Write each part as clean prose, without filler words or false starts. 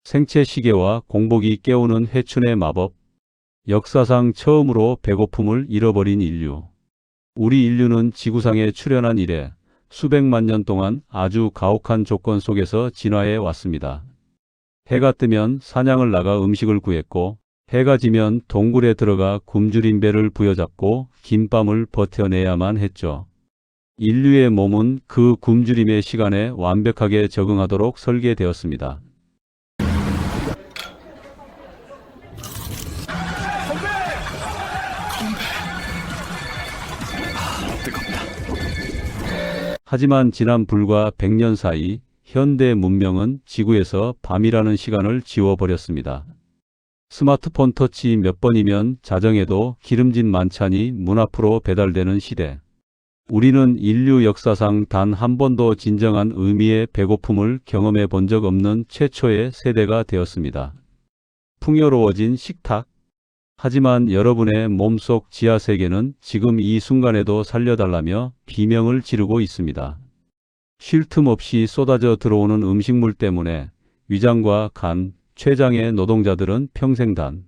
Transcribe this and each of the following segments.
생체 시계와 공복이 깨우는 회춘의 마법. 역사상 처음으로 배고픔을 잃어버린 인류. 우리 인류는 지구상에 출현한 이래 수백만 년 동안 아주 가혹한 조건 속에서 진화해 왔습니다. 해가 뜨면 사냥을 나가 음식을 구했고, 해가 지면 동굴에 들어가 굶주린 배를 부여잡고 긴 밤을 버텨내야만 했죠. 인류의 몸은 그 굶주림의 시간에 완벽하게 적응하도록 설계되었습니다. 하지만 지난 불과 100년 사이 현대 문명은 지구에서 밤이라는 시간을 지워버렸습니다. 스마트폰 터치 몇 번이면 자정에도 기름진 만찬이 문 앞으로 배달되는 시대. 우리는 인류 역사상 단 한 번도 진정한 의미의 배고픔을 경험해 본 적 없는 최초의 세대가 되었습니다. 풍요로워진 식탁. 하지만 여러분의 몸속 지하세계는 지금 이 순간에도 살려달라며 비명을 지르고 있습니다. 쉴 틈 없이 쏟아져 들어오는 음식물 때문에 위장과 간, 췌장의 노동자들은 평생단,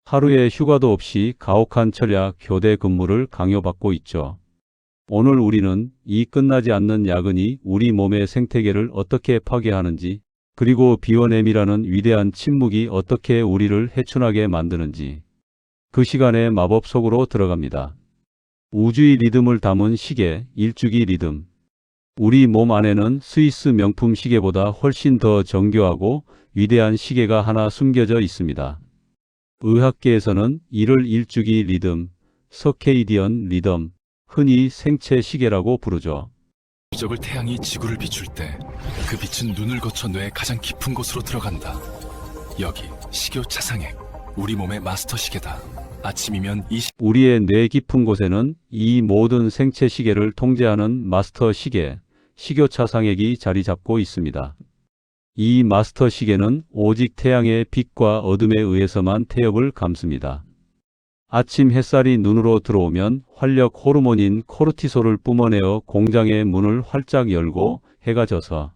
하루의 휴가도 없이 가혹한 철야 교대 근무를 강요받고 있죠. 오늘 우리는 이 끝나지 않는 야근이 우리 몸의 생태계를 어떻게 파괴하는지, 그리고 비워냄이라는 위대한 침묵이 어떻게 우리를 해춘하게 만드는지, 그 시간의 마법 속으로 들어갑니다. 우주의 리듬을 담은 시계, 일주기 리듬. 우리 몸 안에는 스위스 명품 시계보다 훨씬 더 정교하고 위대한 시계가 하나 숨겨져 있습니다. 의학계에서는 이를 일주기 리듬, 서케이디언 리듬, 흔히 생체 시계라고 부르죠. 적을 태양이 지구를 비출 때 그 빛은 눈을 거쳐 뇌의 가장 깊은 곳으로 들어간다. 여기 식욕차상액, 우리 몸의 마스터 시계다. 아침이면 우리의 뇌 깊은 곳에는 이 모든 생체 시계를 통제하는 마스터 시계, 식욕차상액이 자리 잡고 있습니다. 이 마스터 시계는 오직 태양의 빛과 어둠에 의해서만 태엽을 감습니다. 아침 햇살이 눈으로 들어오면 활력 호르몬인 코르티솔을 뿜어내어 공장의 문을 활짝 열고, 해가 져서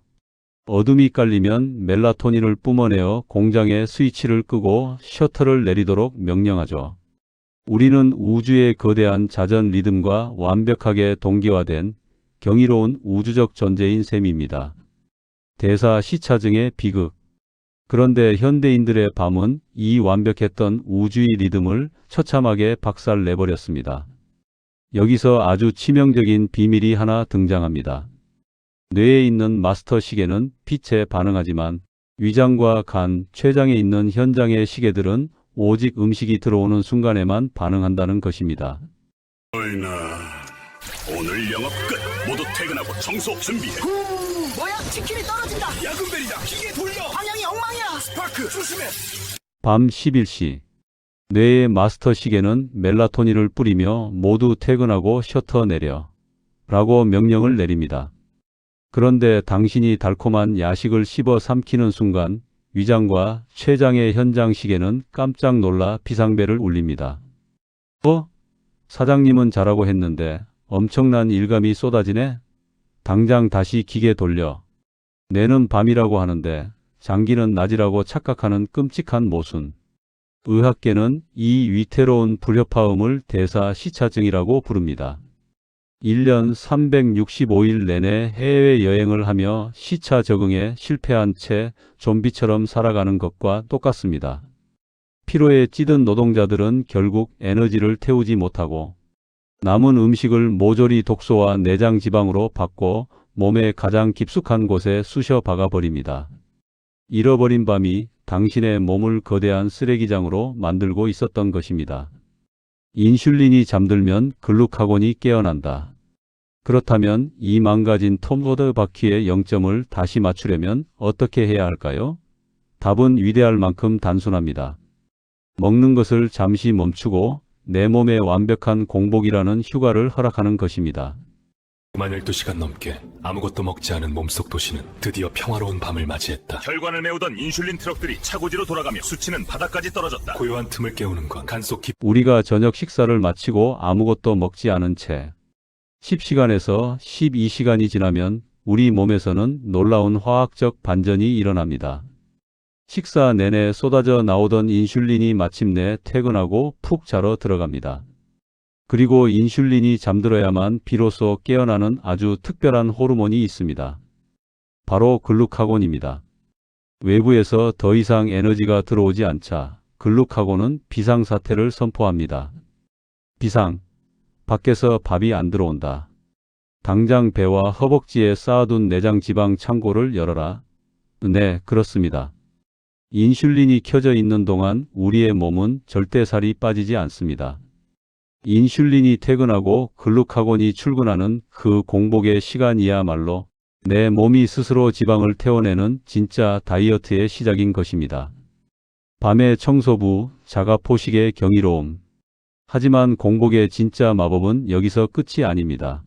어둠이 깔리면 멜라토닌을 뿜어내어 공장의 스위치를 끄고 셔터를 내리도록 명령하죠. 우리는 우주의 거대한 자전 리듬과 완벽하게 동기화된 경이로운 우주적 존재인 셈입니다. 대사 시차증의 비극. 그런데 현대인들의 밤은 이 완벽했던 우주의 리듬을 처참하게 박살내버렸습니다. 여기서 아주 치명적인 비밀이 하나 등장합니다. 뇌에 있는 마스터 시계는 빛에 반응하지만 위장과 간, 췌장에 있는 현장의 시계들은 오직 음식이 들어오는 순간에만 반응한다는 것입니다. 어이나, 오늘 영업 끝. 모두 퇴근하고 청소 준비해. 뭐야? 치킨이 떨어진다. 야근벨이다. 기계 돌려. 방향이 엉망이야. 스파크 조심해. 밤 11시. 뇌의 마스터 시계는 멜라토닌을 뿌리며 모두 퇴근하고 셔터 내려 라고 명령을 내립니다. 그런데 당신이 달콤한 야식을 씹어 삼키는 순간 위장과 췌장의 현장 시계는 깜짝 놀라 비상벨을 울립니다. 사장님은 자라고 했는데 엄청난 일감이 쏟아지네? 당장 다시 기계 돌려. 뇌는 밤이라고 하는데 장기는 낮이라고 착각하는 끔찍한 모순. 의학계는 이 위태로운 불협화음을 대사 시차증이라고 부릅니다. 1년 365일 내내 해외여행을 하며 시차 적응에 실패한 채 좀비처럼 살아가는 것과 똑같습니다. 피로에 찌든 노동자들은 결국 에너지를 태우지 못하고 남은 음식을 모조리 독소와 내장 지방으로 바꿔 몸의 가장 깊숙한 곳에 쑤셔 박아버립니다. 잃어버린 밤이 당신의 몸을 거대한 쓰레기장으로 만들고 있었던 것입니다. 인슐린이 잠들면 글루카곤이 깨어난다. 그렇다면 이 망가진 톰 호드 바퀴의 0점을 다시 맞추려면 어떻게 해야 할까요? 답은 위대할 만큼 단순합니다. 먹는 것을 잠시 멈추고 내 몸에 완벽한 공복이라는 휴가를 허락하는 것입니다. 12시간 넘게 아무것도 먹지 않은 몸속 도시는 드디어 평화로운 밤을 맞이했다. 혈관을 메우던 인슐린 트럭들이 차고지로 돌아가며 수치는 바닥까지 떨어졌다. 고요한 틈을 깨우는 건 간속 깊... 우리가 저녁 식사를 마치고 아무것도 먹지 않은 채 10시간에서 12시간이 지나면 우리 몸에서는 놀라운 화학적 반전이 일어납니다. 식사 내내 쏟아져 나오던 인슐린이 마침내 퇴근하고 푹 자러 들어갑니다. 그리고 인슐린이 잠들어야만 비로소 깨어나는 아주 특별한 호르몬이 있습니다. 바로 글루카곤입니다. 외부에서 더 이상 에너지가 들어오지 않자 글루카곤은 비상사태를 선포합니다. 비상, 밖에서 밥이 안 들어온다. 당장 배와 허벅지에 쌓아둔 내장 지방 창고를 열어라. 네, 그렇습니다. 인슐린이 켜져 있는 동안 우리의 몸은 절대 살이 빠지지 않습니다. 인슐린이 퇴근하고 글루카곤이 출근하는 그 공복의 시간이야말로 내 몸이 스스로 지방을 태워내는 진짜 다이어트의 시작인 것입니다. 밤의 청소부, 자가포식의 경이로움. 하지만 공복의 진짜 마법은 여기서 끝이 아닙니다.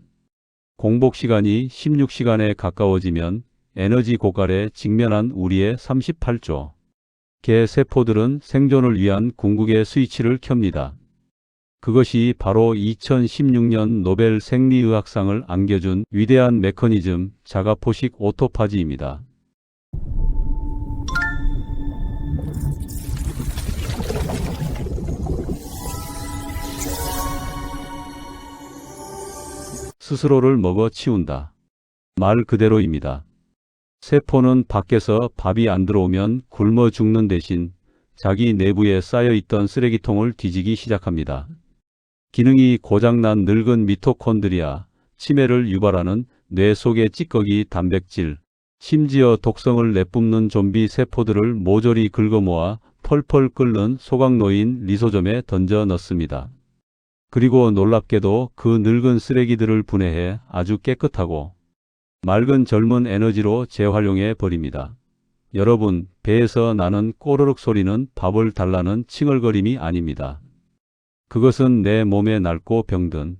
공복 시간이 16시간에 가까워지면 에너지 고갈에 직면한 우리의 38조 개 세포들은 생존을 위한 궁극의 스위치를 켭니다. 그것이 바로 2016년 노벨 생리의학상을 안겨준 위대한 메커니즘, 자가포식 오토파지입니다. 스스로를 먹어 치운다. 말 그대로입니다. 세포는 밖에서 밥이 안 들어오면 굶어 죽는 대신 자기 내부에 쌓여있던 쓰레기통을 뒤지기 시작합니다. 기능이 고장난 늙은 미토콘드리아, 치매를 유발하는 뇌 속의 찌꺼기 단백질, 심지어 독성을 내뿜는 좀비 세포들을 모조리 긁어모아 펄펄 끓는 소각노인 리소점에 던져 넣습니다. 그리고 놀랍게도 그 늙은 쓰레기들을 분해해 아주 깨끗하고 맑은 젊은 에너지로 재활용해 버립니다. 여러분, 배에서 나는 꼬르륵 소리는 밥을 달라는 칭얼거림이 아닙니다. 그것은 내 몸에 낡고 병든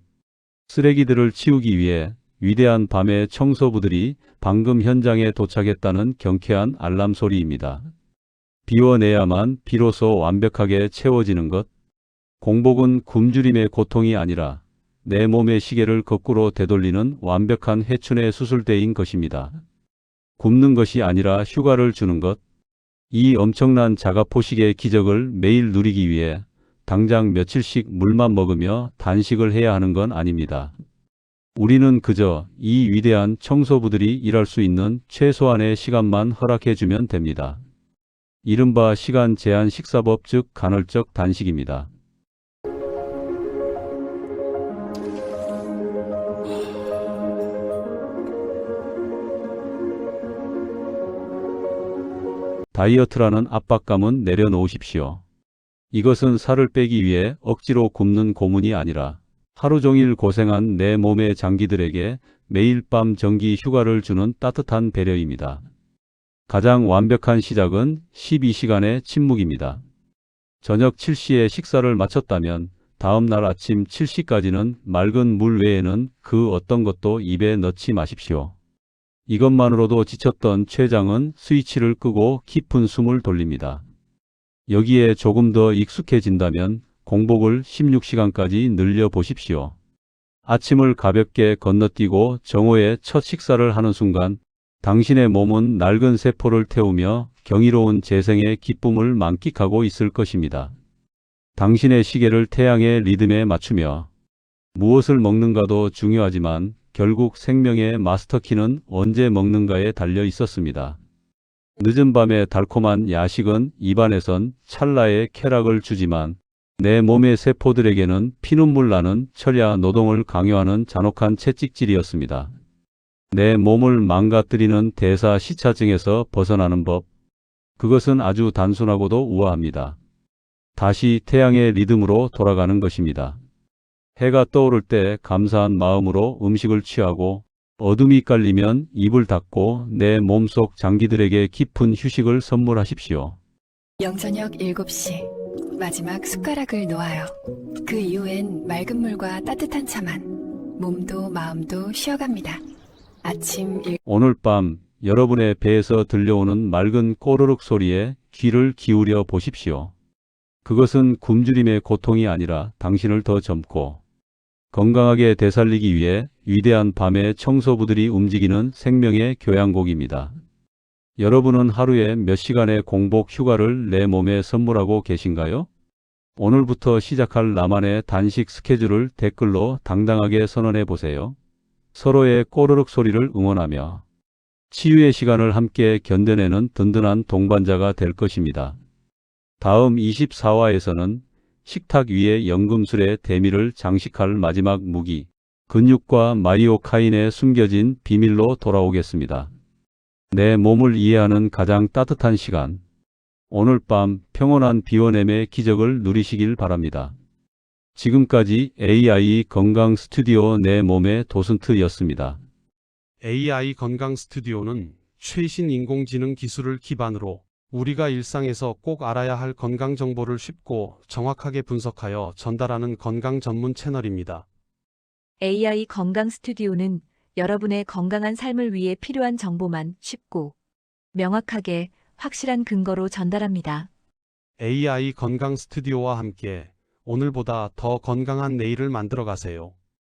쓰레기들을 치우기 위해 위대한 밤의 청소부들이 방금 현장에 도착했다는 경쾌한 알람 소리입니다. 비워내야만 비로소 완벽하게 채워지는 것. 공복은 굶주림의 고통이 아니라 내 몸의 시계를 거꾸로 되돌리는 완벽한 해춘의 수술대인 것입니다. 굶는 것이 아니라 휴가를 주는 것. 이 엄청난 자가포식의 기적을 매일 누리기 위해 당장 며칠씩 물만 먹으며 단식을 해야 하는 건 아닙니다. 우리는 그저 이 위대한 청소부들이 일할 수 있는 최소한의 시간만 허락해주면 됩니다. 이른바 시간 제한 식사법, 즉 간헐적 단식입니다. 다이어트라는 압박감은 내려놓으십시오. 이것은 살을 빼기 위해 억지로 굶는 고문이 아니라 하루 종일 고생한 내 몸의 장기들에게 매일 밤 정기 휴가를 주는 따뜻한 배려입니다. 가장 완벽한 시작은 12시간의 침묵입니다. 저녁 7시에 식사를 마쳤다면 다음 날 아침 7시까지는 맑은 물 외에는 그 어떤 것도 입에 넣지 마십시오. 이것만으로도 지쳤던 췌장은 스위치를 끄고 깊은 숨을 돌립니다. 여기에 조금 더 익숙해진다면 공복을 16시간까지 늘려보십시오. 아침을 가볍게 건너뛰고 정오에 첫 식사를 하는 순간 당신의 몸은 낡은 세포를 태우며 경이로운 재생의 기쁨을 만끽하고 있을 것입니다. 당신의 시계를 태양의 리듬에 맞추며 무엇을 먹는가도 중요하지만 결국 생명의 마스터키는 언제 먹는가에 달려 있었습니다. 늦은 밤의 달콤한 야식은 입안에선 찰나의 쾌락을 주지만 내 몸의 세포들에게는 피눈물 나는 철야 노동을 강요하는 잔혹한 채찍질이었습니다. 내 몸을 망가뜨리는 대사 시차증에서 벗어나는 법. 그것은 아주 단순하고도 우아합니다. 다시 태양의 리듬으로 돌아가는 것입니다. 해가 떠오를 때 감사한 마음으로 음식을 취하고 어둠이 깔리면 입을 닫고 내 몸속 장기들에게 깊은 휴식을 선물하십시오. 영저녁 7시 마지막 숟가락을 놓아요. 그 이후엔 맑은 물과 따뜻한 차만 몸도 마음도 쉬어갑니다. 아침 오늘 밤 여러분의 배에서 들려오는 맑은 꼬르륵 소리에 귀를 기울여 보십시오. 그것은 굶주림의 고통이 아니라 당신을 더 젊고 건강하게 되살리기 위해 위대한 밤의 청소부들이 움직이는 생명의 교향곡입니다. 여러분은 하루에 몇 시간의 공복 휴가를 내 몸에 선물하고 계신가요? 오늘부터 시작할 나만의 단식 스케줄을 댓글로 당당하게 선언해 보세요. 서로의 꼬르륵 소리를 응원하며 치유의 시간을 함께 견뎌내는 든든한 동반자가 될 것입니다. 다음 24화에서는 식탁 위에 연금술의 대미를 장식할 마지막 무기, 근육과 마리오카인에 숨겨진 비밀로 돌아오겠습니다. 내 몸을 이해하는 가장 따뜻한 시간. 오늘 밤 평온한 비워냄의 기적을 누리시길 바랍니다. 지금까지 AI 건강 스튜디오 내 몸의 도슨트였습니다. AI 건강 스튜디오는 최신 인공지능 기술을 기반으로 우리가 일상에서 꼭 알아야 할 건강 정보를 쉽고 정확하게 분석하여 전달하는 건강 전문 채널입니다. AI 건강 스튜디오는 여러분의 건강한 삶을 위해 필요한 정보만 쉽고 명확하게 확실한 근거로 전달합니다. AI 건강 스튜디오와 함께 오늘보다 더 건강한 내일을 만들어 가세요.